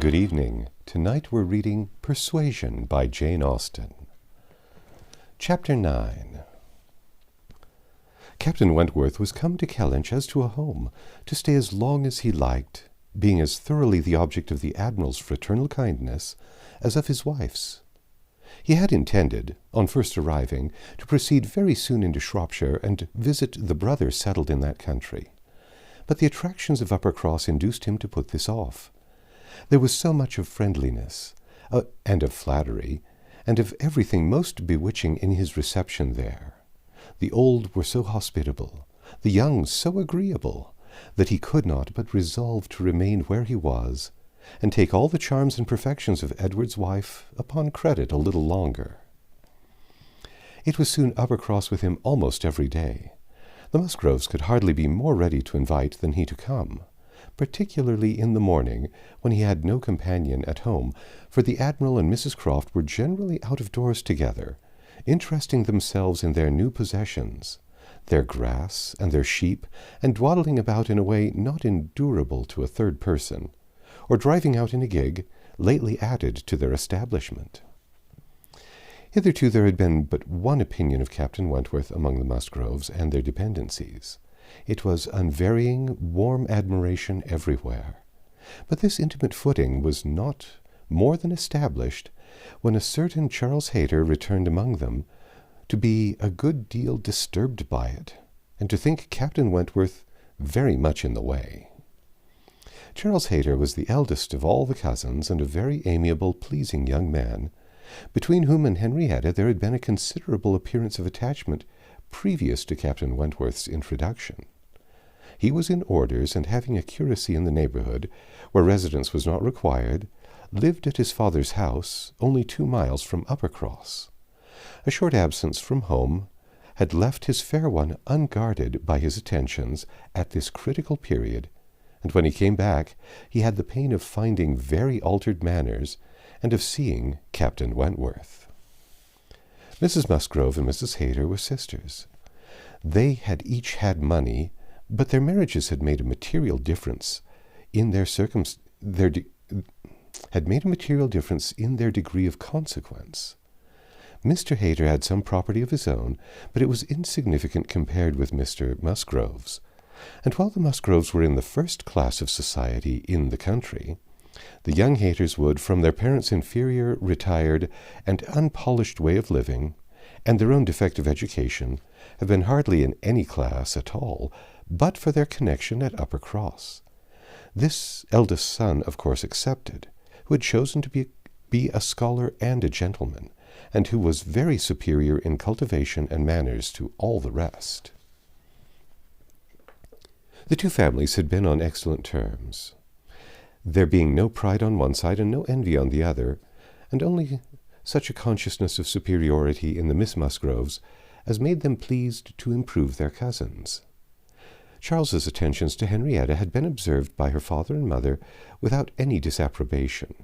Good evening. Tonight we're reading Persuasion by Jane Austen. Chapter 9. Captain Wentworth was come to Kellynch as to a home, to stay as long as he liked, being as thoroughly the object of the Admiral's fraternal kindness as of his wife's. He had intended, on first arriving, to proceed very soon into Shropshire and visit the brother settled in that country. But the attractions of Uppercross induced him to put this off. There was so much of friendliness, and of flattery, and of everything most bewitching in his reception there. The old were so hospitable, the young so agreeable, that he could not but resolve to remain where he was, and take all the charms and perfections of Edward's wife upon credit a little longer. It was soon Uppercross with him almost every day. The Musgroves could hardly be more ready to invite than he to come, particularly in the morning, when he had no companion at home, for the Admiral and Mrs. Croft were generally out of doors together, interesting themselves in their new possessions, their grass and their sheep, and dawdling about in a way not endurable to a third person, or driving out in a gig, lately added to their establishment. Hitherto there had been but one opinion of Captain Wentworth among the Musgroves and their dependencies. It was unvarying, warm admiration everywhere. But this intimate footing was not more than established when a certain Charles Hayter returned among them, to be a good deal disturbed by it, and to think Captain Wentworth very much in the way. Charles Hayter was the eldest of all the cousins, and a very amiable, pleasing young man, between whom and Henrietta there had been a considerable appearance of attachment previous to Captain Wentworth's introduction. He was in orders, and having a curacy in the neighbourhood, where residence was not required, lived at his father's house, only 2 miles from Uppercross. A short absence from home had left his fair one unguarded by his attentions at this critical period, and when he came back he had the pain of finding very altered manners, and of seeing Captain Wentworth. Mrs. Musgrove and Mrs. Hayter were sisters. They had each had money, but their marriages had made a material difference in their degree of consequence. Mr. Hayter had some property of his own, but it was insignificant compared with Mr. Musgrove's, and while the Musgroves were in the first class of society in the country, the young Hayters would, from their parents' inferior, retired, and unpolished way of living, and their own defective education, have been hardly in any class at all, but for their connection at Uppercross. This eldest son, of course, excepted, who had chosen to be a scholar and a gentleman, and who was very superior in cultivation and manners to all the rest. The two families had been on excellent terms, there being no pride on one side and no envy on the other, and only such a consciousness of superiority in the Miss Musgroves as made them pleased to improve their cousins. Charles's attentions to Henrietta had been observed by her father and mother without any disapprobation.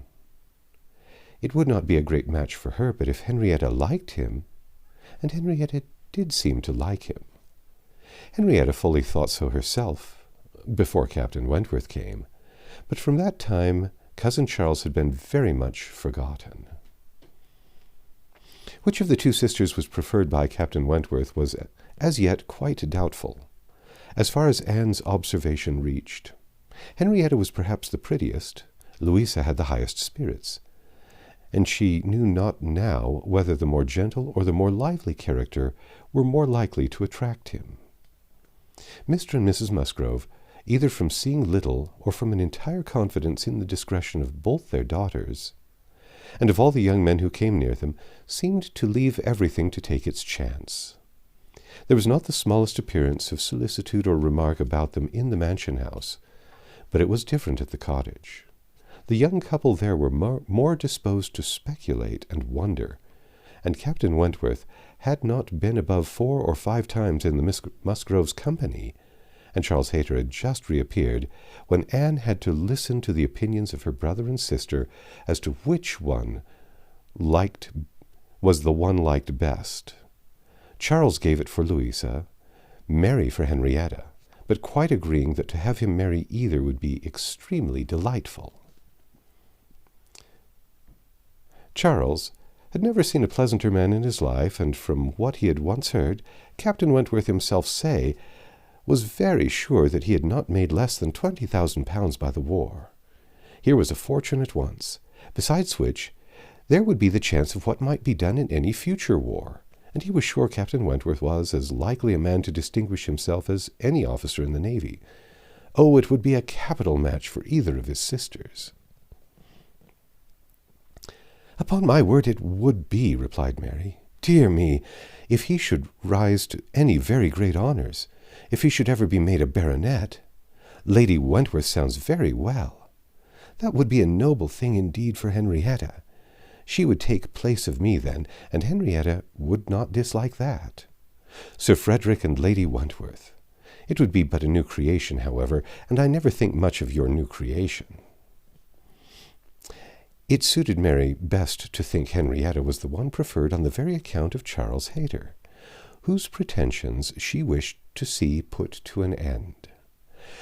It would not be a great match for her, but if Henrietta liked him, and Henrietta did seem to like him. Henrietta fully thought so herself, before Captain Wentworth came, but from that time cousin Charles had been very much forgotten. Which of the two sisters was preferred by Captain Wentworth was as yet quite doubtful, as far as Anne's observation reached. Henrietta was perhaps the prettiest, Louisa had the highest spirits, and she knew not now whether the more gentle or the more lively character were more likely to attract him. Mr. and Mrs. Musgrove, either from seeing little or from an entire confidence in the discretion of both their daughters, and of all the young men who came near them, seemed to leave everything to take its chance. There was not the smallest appearance of solicitude or remark about them in the mansion house, but it was different at the cottage. The young couple there were more disposed to speculate and wonder, and Captain Wentworth had not been above 4 or 5 times in the Musgroves' company, and Charles Hayter had just reappeared, when Anne had to listen to the opinions of her brother and sister as to which one was the one liked best. Charles gave it for Louisa, Mary for Henrietta, but quite agreeing that to have him marry either would be extremely delightful. Charles had never seen a pleasanter man in his life, and from what he had once heard Captain Wentworth himself say, was very sure that he had not made less than £20,000 by the war. Here was a fortune at once, besides which there would be the chance of what might be done in any future war, and he was sure Captain Wentworth was as likely a man to distinguish himself as any officer in the navy. Oh, it would be a capital match for either of his sisters. "Upon my word it would be," replied Mary. "Dear me, if he should rise to any very great honours, if he should ever be made a baronet. Lady Wentworth sounds very well. That would be a noble thing indeed for Henrietta. She would take place of me then, and Henrietta would not dislike that. Sir Frederick and Lady Wentworth. It would be but a new creation, however, and I never think much of your new creation." It suited Mary best to think Henrietta was the one preferred on the very account of Charles Hayter, whose pretensions she wished to see put to an end.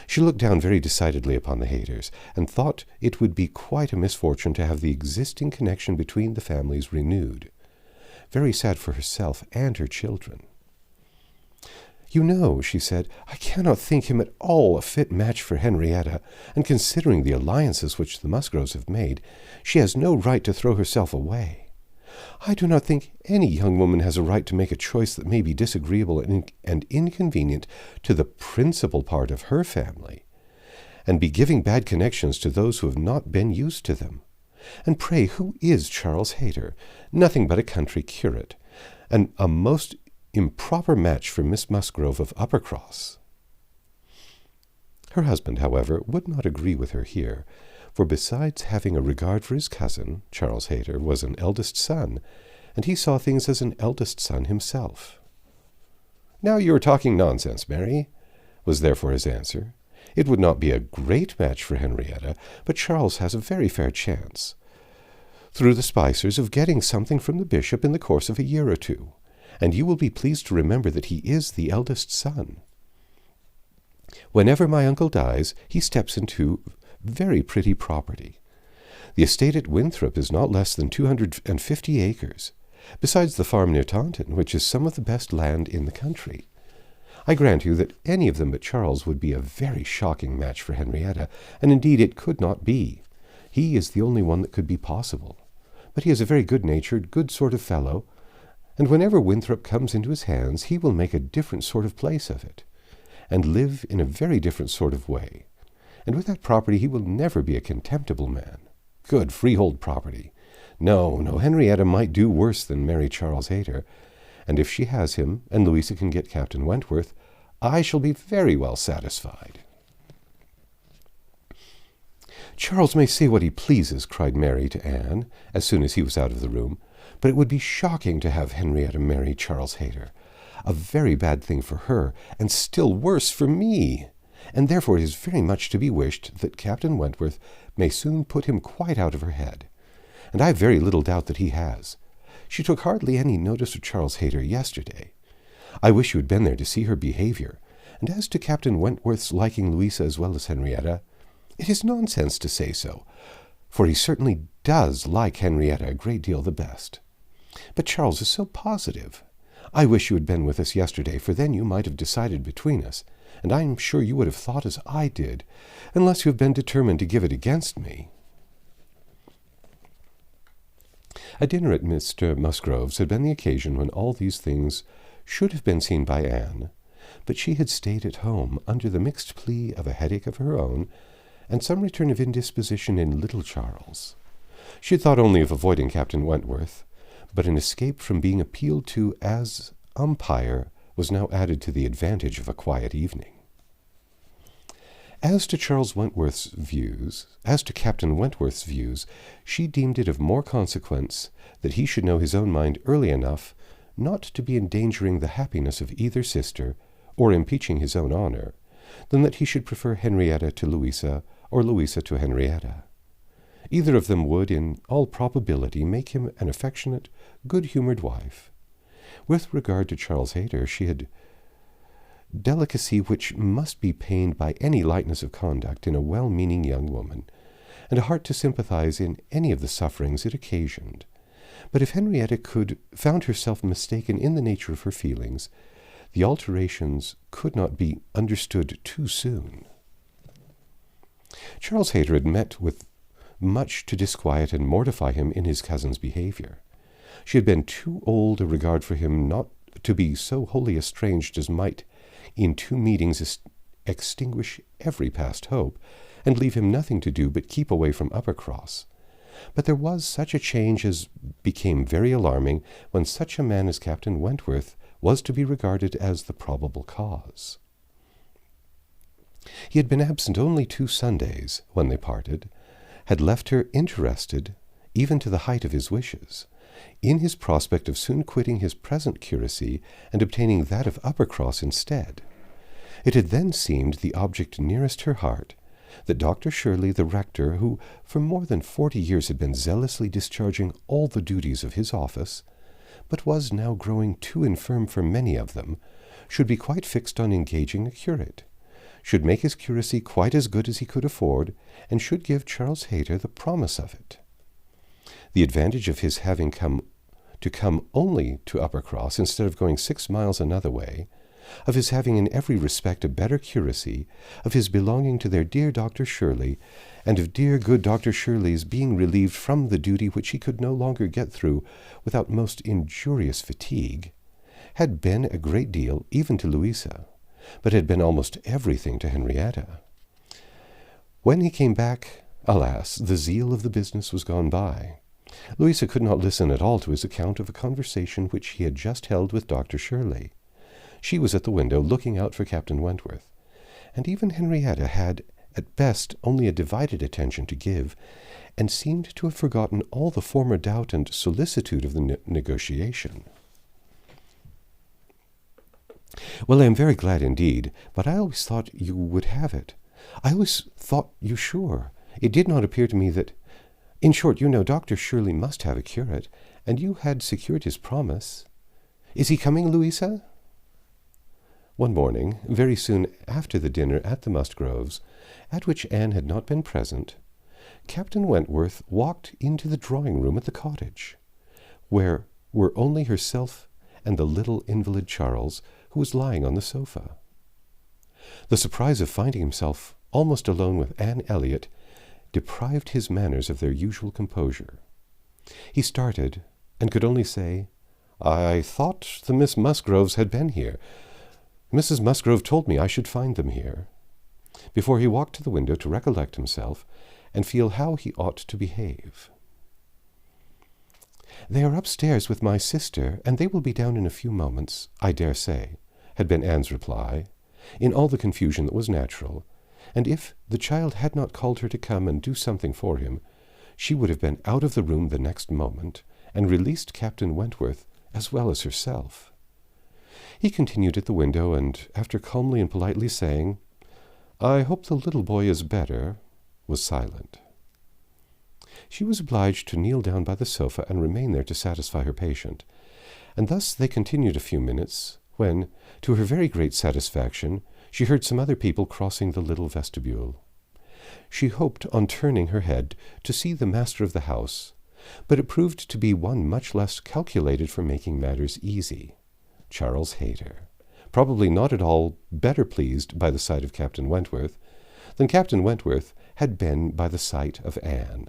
She looked down very decidedly upon the Hayters, and thought it would be quite a misfortune to have the existing connection between the families renewed. Very sad for herself and her children. "You know," she said, "I cannot think him at all a fit match for Henrietta, and considering the alliances which the Musgroves have made, she has no right to throw herself away. I do not think any young woman has a right to make a choice that may be disagreeable and inconvenient to the principal part of her family, and be giving bad connections to those who have not been used to them. And pray, who is Charles Hayter? Nothing but a country curate, and a most improper match for Miss Musgrove of Uppercross." Her husband, however, would not agree with her here, for besides having a regard for his cousin, Charles Hayter was an eldest son, and he saw things as an eldest son himself. "Now you are talking nonsense, Mary," was therefore his answer. "It would not be a great match for Henrietta, but Charles has a very fair chance, through the Spicers, of getting something from the bishop in the course of a year or two, and you will be pleased to remember that he is the eldest son. Whenever my uncle dies, he steps into very pretty property. The estate at Winthrop is not less than 250 acres, besides the farm near Taunton, which is some of the best land in the country. I grant you that any of them but Charles would be a very shocking match for Henrietta, and indeed it could not be. He is the only one that could be possible. But he is a very good-natured, good sort of fellow, and whenever Winthrop comes into his hands, he will make a different sort of place of it, and live in a very different sort of way. And with that property he will never be a contemptible man. Good freehold property. No, Henrietta might do worse than marry Charles Hayter, and if she has him, and Louisa can get Captain Wentworth, I shall be very well satisfied." "Charles may say what he pleases," cried Mary to Anne, as soon as he was out of the room, "but it would be shocking to have Henrietta marry Charles Hayter. A very bad thing for her, and still worse for me. And therefore it is very much to be wished that Captain Wentworth may soon put him quite out of her head. And I have very little doubt that he has. She took hardly any notice of Charles Hayter yesterday. I wish you had been there to see her behaviour. And as to Captain Wentworth's liking Louisa as well as Henrietta, it is nonsense to say so, for he certainly does like Henrietta a great deal the best. But Charles is so positive. I wish you had been with us yesterday, for then you might have decided between us, and I am sure you would have thought as I did, unless you have been determined to give it against me." A dinner at Mr. Musgrove's had been the occasion when all these things should have been seen by Anne, but she had stayed at home under the mixed plea of a headache of her own, and some return of indisposition in little Charles. She had thought only of avoiding Captain Wentworth, but an escape from being appealed to as umpire was now added to the advantage of a quiet evening. As to Captain Wentworth's views, she deemed it of more consequence that he should know his own mind early enough not to be endangering the happiness of either sister, or impeaching his own honour, than that he should prefer Henrietta to Louisa, or Louisa to Henrietta. Either of them would, in all probability, make him an affectionate, good-humoured wife. With regard to Charles Hayter, she had delicacy which must be pained by any lightness of conduct in a well-meaning young woman, and a heart to sympathize in any of the sufferings it occasioned, But if Henrietta found herself mistaken in the nature of her feelings, the alterations could not be understood too soon. Charles Hayter had met with much to disquiet and mortify him in his cousin's behavior. She had been too old a regard for him not to be so wholly estranged as might, in 2 meetings, extinguish every past hope, and leave him nothing to do but keep away from Uppercross. But there was such a change as became very alarming when such a man as Captain Wentworth was to be regarded as the probable cause. He had been absent only 2 Sundays when they parted, had left her interested, even to the height of his wishes, in his prospect of soon quitting his present curacy and obtaining that of Uppercross instead. It had then seemed the object nearest her heart that Dr. Shirley, the rector, who for more than 40 years had been zealously discharging all the duties of his office, but was now growing too infirm for many of them, should be quite fixed on engaging a curate, should make his curacy quite as good as he could afford, and should give Charles Hayter the promise of it. The advantage of his having come only to Uppercross instead of going 6 miles another way, of his having in every respect a better curacy, of his belonging to their dear Dr. Shirley, and of dear good Dr. Shirley's being relieved from the duty which he could no longer get through without most injurious fatigue, had been a great deal even to Louisa, but had been almost everything to Henrietta. When he came back, alas, the zeal of the business was gone by. Louisa could not listen at all to his account of a conversation which he had just held with Dr. Shirley. She was at the window looking out for Captain Wentworth, and even Henrietta had, at best, only a divided attention to give, and seemed to have forgotten all the former doubt and solicitude of the negotiation. "Well, I am very glad indeed, but I always thought you would have it. I always thought you sure. It did not appear to me that... In short, you know, Dr. Shirley must have a curate, and you had secured his promise. Is he coming, Louisa?" One morning, very soon after the dinner at the Musgroves, at which Anne had not been present, Captain Wentworth walked into the drawing-room at the cottage, where were only herself and the little invalid Charles, who was lying on the sofa. The surprise of finding himself almost alone with Anne Elliot deprived his manners of their usual composure. He started, and could only say, "I thought the Miss Musgroves had been here. Mrs. Musgrove told me I should find them here," before he walked to the window to recollect himself and feel how he ought to behave. "They are upstairs with my sister, and they will be down in a few moments, I dare say," had been Anne's reply, in all the confusion that was natural, and if the child had not called her to come and do something for him, she would have been out of the room the next moment, and released Captain Wentworth as well as herself. He continued at the window, and after calmly and politely saying, "I hope the little boy is better," was silent. She was obliged to kneel down by the sofa and remain there to satisfy her patient, and thus they continued a few minutes, when, to her very great satisfaction, she heard some other people crossing the little vestibule. She hoped, on turning her head, to see the master of the house, but it proved to be one much less calculated for making matters easy, Charles Hayter, probably not at all better pleased by the sight of Captain Wentworth than Captain Wentworth had been by the sight of Anne.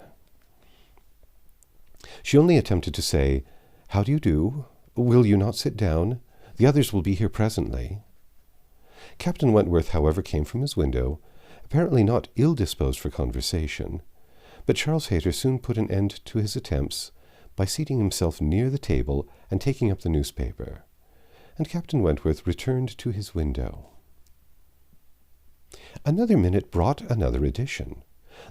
She only attempted to say, "How do you do? Will you not sit down? The others will be here presently." Captain Wentworth, however, came from his window, apparently not ill-disposed for conversation, but Charles Hayter soon put an end to his attempts by seating himself near the table and taking up the newspaper, and Captain Wentworth returned to his window. Another minute brought another addition.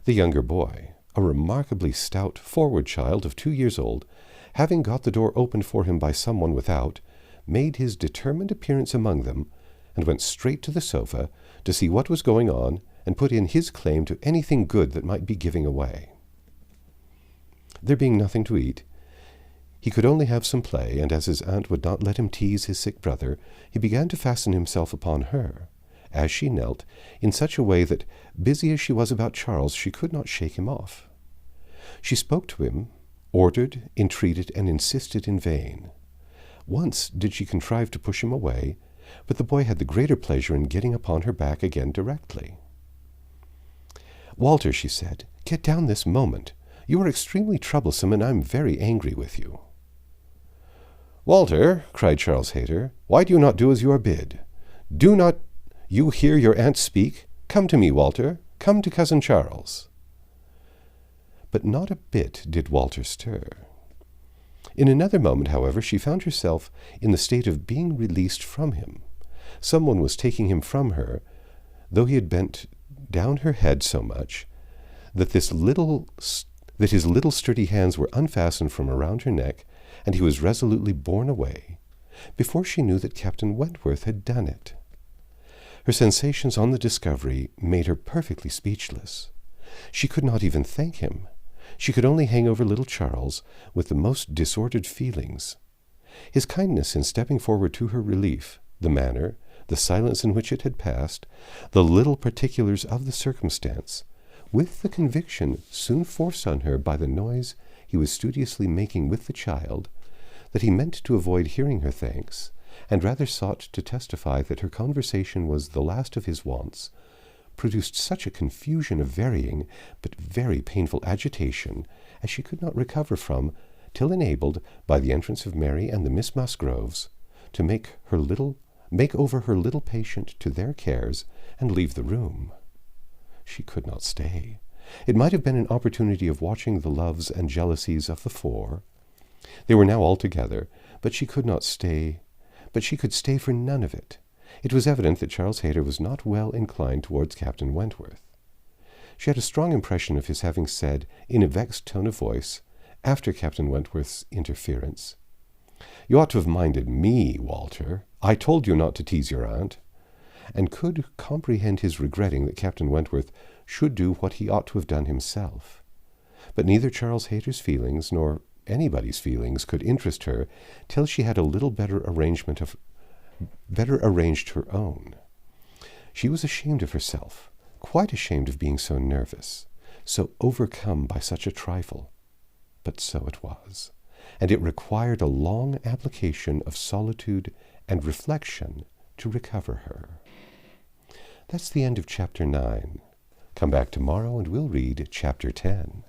The younger boy, a remarkably stout, forward child of 2 years old, having got the door opened for him by someone without, made his determined appearance among them, and went straight to the sofa to see what was going on and put in his claim to anything good that might be giving away. There being nothing to eat, he could only have some play, and as his aunt would not let him tease his sick brother, he began to fasten himself upon her, as she knelt, in such a way that, busy as she was about Charles, she could not shake him off. She spoke to him, ordered, entreated, and insisted in vain. Once did she contrive to push him away, but the boy had the greater pleasure in getting upon her back again directly. "Walter," she said, "get down this moment. You are extremely troublesome, and I am very angry with you." "Walter," cried Charles Hayter, "why do you not do as you are bid? Do not you hear your aunt speak? Come to me, Walter. Come to Cousin Charles." But not a bit did Walter stir. In another moment, however, she found herself in the state of being released from him. Someone was taking him from her, though he had bent down her head so much that his little sturdy hands were unfastened from around her neck, and he was resolutely borne away, before she knew that Captain Wentworth had done it. Her sensations on the discovery made her perfectly speechless. She could not even thank him. She could only hang over little Charles with the most disordered feelings. His kindness in stepping forward to her relief, the manner, the silence in which it had passed, the little particulars of the circumstance, with the conviction soon forced on her by the noise he was studiously making with the child, that he meant to avoid hearing her thanks, and rather sought to testify that her conversation was the last of his wants, produced such a confusion of varying but very painful agitation as she could not recover from, till enabled, by the entrance of Mary and the Miss Musgroves, to make over her little patient to their cares, and leave the room. She could not stay. It might have been an opportunity of watching the loves and jealousies of the four. They were now all together, but she could not stay. But she could stay for none of it. It was evident that Charles Hayter was not well inclined towards Captain Wentworth. She had a strong impression of his having said, in a vexed tone of voice, after Captain Wentworth's interference, "You ought to have minded me, Walter. I told you not to tease your aunt," and could comprehend his regretting that Captain Wentworth should do what he ought to have done himself. But neither Charles Hayter's feelings nor anybody's feelings could interest her till she had a little better arranged her own. She was ashamed of herself, quite ashamed of being so nervous, so overcome by such a trifle. But so it was, and it required a long application of solitude and reflection to recover her. That's the end of Chapter 9. Come back tomorrow and we'll read Chapter 10.